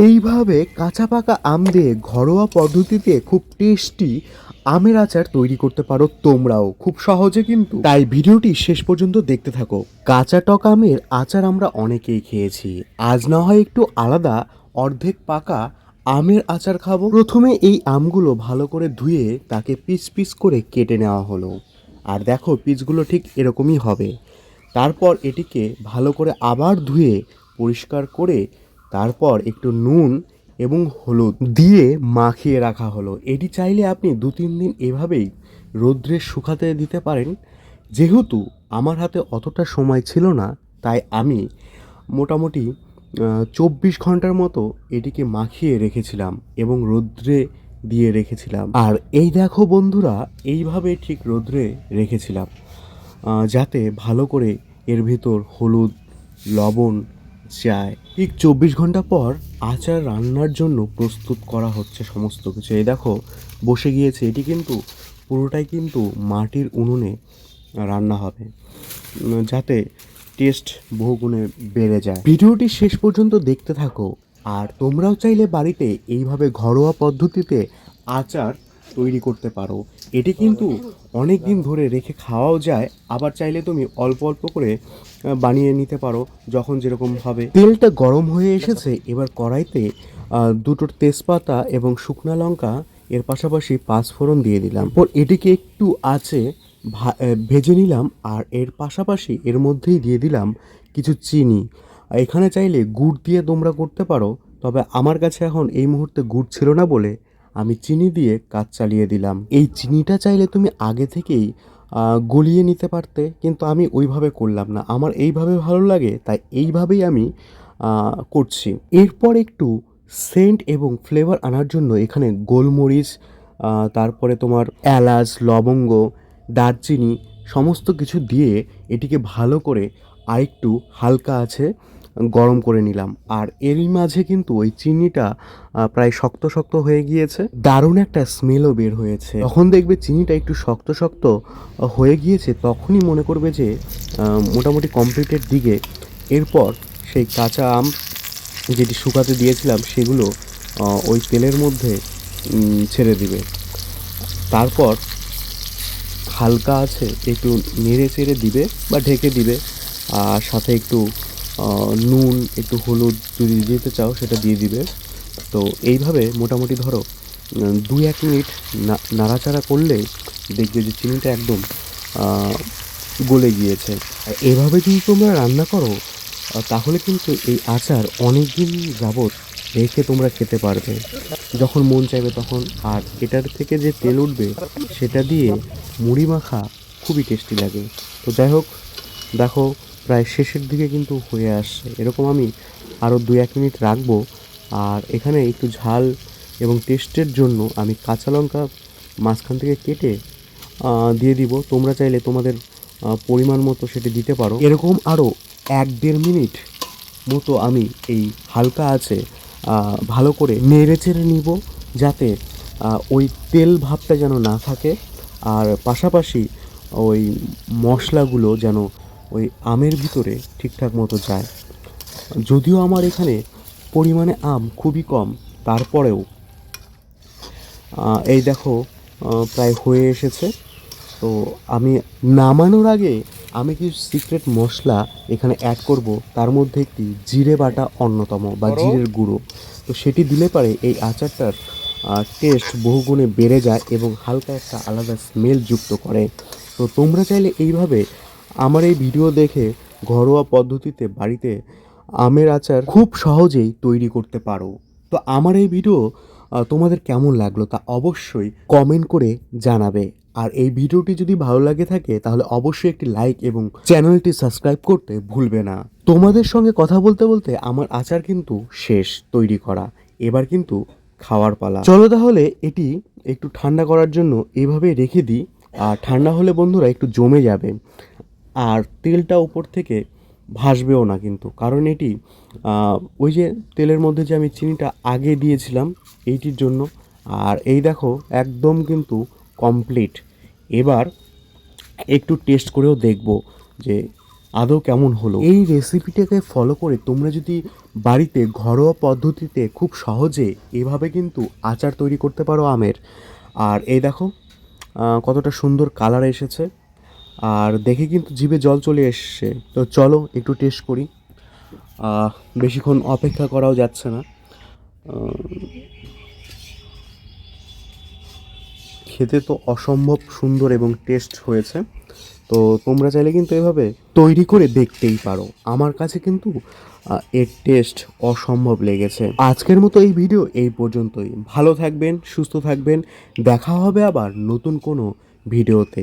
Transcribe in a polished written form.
এইভাবে কাঁচা পাকা আম দিয়ে ঘরোয়া পদ্ধতিতে খুব টেস্টি আমের আচার তৈরি করতে পারো তোমরাও খুব সহজে, কিন্তু তাই ভিডিওটি শেষ পর্যন্ত দেখতে থাকো। কাঁচা টক আমের আচার আমরা অনেকেই খেয়েছি, আজ না হয় একটু আলাদা অর্ধেক পাকা আমের আচার খাবো। প্রথমে এই আমগুলো ভালো করে ধুয়ে তাকে পিস পিস করে কেটে নেওয়া হলো। আর দেখো পিসগুলো ঠিক এরকমই হবে। তারপর এটিকে ভালো করে আবার ধুয়ে পরিষ্কার করে তারপর একটু নুন এবং হলুদ দিয়ে মাখিয়ে রাখা হলো। এটি চাইলে আপনি 2-3 দিন এভাবেই রৌদ্রে শুকাতে দিতে পারেন। যেহেতু আমার হাতে অতটা সময় ছিল না, তাই আমি মোটামুটি 24 ঘন্টার মতো এটিকে মাখিয়ে রেখেছিলাম এবং রৌদ্রে দিয়ে রেখেছিলাম। আর এই দেখো বন্ধুরা, এইভাবে ঠিক রৌদ্রে রেখেছিলাম যাতে ভালো করে এর ভিতর হলুদ লবণ যায়। ঠিক 24 ঘন্টা পর আচার রান্নার জন্য প্রস্তুত করা হচ্ছে সমস্ত কিছু। এই দেখো বসে গিয়েছে, এটি কিন্তু পুরোটাই কিন্তু মাটির উনুনে রান্না হবে যাতে টেস্ট বহুগুণে বেড়ে যায়। ভিডিওটি শেষ পর্যন্ত দেখতে থাকো। আর তোমরাও চাইলে বাড়িতে এইভাবে ঘরোয়া পদ্ধতিতে আচার তৈরি করতে পারো। এটি কিন্তু অনেক দিন ধরে রেখে খাওয়াও যায়, আবার চাইলে তুমি অল্প অল্প করে বানিয়ে নিতে পারো যখন যেরকম হবে। তেলটা গরম হয়ে এসেছে, এবার কড়াইতে দুটো তেজপাতা এবং শুকনো লঙ্কা এর পাশাপাশি পাঁচফোড়ন দিয়ে দিলাম। পর এটিকে একটু আছে ভেজে নিলাম। আর এর পাশাপাশি এর মধ্যেই দিয়ে দিলাম কিছু চিনি। এখানে চাইলে গুড় দিয়ে তোমরা করতে পারো, তবে আমার কাছে এখন এই মুহূর্তে গুড় ছিল না বলে আমি চিনি দিয়ে কাজ চালিয়ে দিলাম। এই চিনিটা চাইলে তুমি আগে থেকেই গলিয়ে নিতে পারতে, কিন্তু আমি ওইভাবে করলাম না। আমার এইভাবে ভালো লাগে, তাই এইভাবেই আমি করছি। এরপর একটু সেন্ট এবং ফ্লেভার আনার জন্য এখানে গোলমরিচ, তারপরে তোমার এলাচ লবঙ্গ দারচিনি সমস্ত কিছু দিয়ে এটিকে ভালো করে আরেকটু হালকা আছে গরম করে নিলাম। আর এরই মাঝে কিন্তু ওই চিনিটা প্রায় শক্ত শক্ত হয়ে গিয়েছে, দারুণ একটা স্মেলও বের হয়েছে। তখন দেখবে চিনিটা একটু শক্ত শক্ত হয়ে গিয়েছে, তখনই মনে করবে যে মোটামুটি কমপ্লিটের দিকে। এরপর সেই কাঁচা আম যেটি শুকাতে দিয়েছিলাম সেগুলো ওই তেলের মধ্যে ছেড়ে দিবে। তারপর হালকা আছে একটু নেড়ে চেড়ে দিবে বা ঢেকে দিবে। আর সাথে একটু নুন একটু হলুদ যদি দিতে চাও সেটা দিয়ে দিবে। তো এইভাবে মোটামুটি ধরো 2-1 মিনিট নাড়াচাড়া করলে দেখবে যে চিনিটা একদম গলে গিয়েছে। আর এভাবে যদি তোমরা রান্না করো তাহলে কিন্তু এই আচার অনেক দিন যাবৎ রেখে তোমরা খেতে পারবে যখন মন চাইবে তখন। আর এটার থেকে যে তেল উঠবে সেটা দিয়ে মুড়ি মাখা খুবই টেস্টি লাগে। তো যাই হোক, দেখো প্রায় শেষের দিকে কিন্তু হয়ে আসছে। এরকম আমি আরও 2-1 মিনিট রাখবো। আর এখানে একটু ঝাল এবং টেস্টের জন্য আমি কাঁচা লঙ্কা মাঝখান থেকে কেটে দিয়ে দিব। তোমরা চাইলে তোমাদের পরিমাণ মতো সেটি দিতে পারো। এরকম আরও 1-1.5 মিনিট মতো আমি এই হালকা আছে ভালো করে নেড়ে চেড়ে নিব, যাতে ওই তেল ভাবটা যেন না থাকে। আর পাশাপাশি ওই মশলাগুলো যেন ওই আমের ভিতরে ঠিকঠাক মতো যায়। যদিও আমার এখানে পরিমাণে আম খুবই কম, তারপরেও এই দেখো প্রায় হয়ে এসেছে। তো আমি নামানোর আগে আমি কিছু সিক্রেট মশলা এখানে অ্যাড করব। তার মধ্যে একটি জিরে বাটা অন্যতম, বা জিরের গুঁড়ো। তো সেটি দিলে পারে এই আচারটার টেস্ট বহুগুণে বেড়ে যায় এবং হালকা একটা আলাদা স্মেল যুক্ত করে। তো তোমরা চাইলে এইভাবে আমার এই ভিডিও দেখে ঘরোয়া পদ্ধতিতে বাড়িতে আমের আচার খুব সহজেই তৈরি করতে পারো। তো আমার এই ভিডিও তোমাদের কেমন লাগলো তা অবশ্যই কমেন্ট করে জানাবে। আর এই ভিডিওটি যদি ভালো লাগে থাকে তাহলে অবশ্যই একটি লাইক এবং চ্যানেলটি সাবস্ক্রাইব করতে ভুলবে না। তোমাদের সঙ্গে কথা বলতে বলতে আমার আচার কিন্তু শেষ তৈরি করা, এবার কিন্তু খাওয়ার পালা। চলো তাহলে এটি একটু ঠান্ডা করার জন্য এভাবে রেখে দিই। আর ঠান্ডা হলে বন্ধুরা একটু জমে যাবে, আর তেলটা উপর থেকে ভাসবেও না কিন্তু, কারণ এটি ওই যে তেলের মধ্যে যে আমি চিনিটা আগে দিয়েছিলাম এইটির জন্য। আর এই দেখো একদম কিন্তু কমপ্লিট। এবার একটু টেস্ট করেও দেখব যে আদৌ কেমন হলো। এই রেসিপিটাকে ফলো করে তোমরা যদি বাড়িতে ঘরোয়া পদ্ধতিতে খুব সহজে এভাবে কিন্তু আচার তৈরি করতে পারো আমের। আর এই দেখো কতটা সুন্দর কালার এসেছে, আর দেখে কিন্তু জিভে জল চলে এসছে। তো চলো একটু টেস্ট করি। বেশিক্ষণ অপেক্ষা করাও যাচ্ছে না। খেতে তো অসম্ভব সুন্দর এবং টেস্ট হয়েছে। তো তোমরা চাইলে কিন্তু এভাবে তৈরি করে দেখতেই পারো। আমার কাছে কিন্তু এর টেস্ট অসম্ভব লেগেছে। আজকের মতো এই ভিডিও এই পর্যন্তই। ভালো থাকবেন, সুস্থ থাকবেন। দেখা হবে আবার নতুন কোনো ভিডিওতে।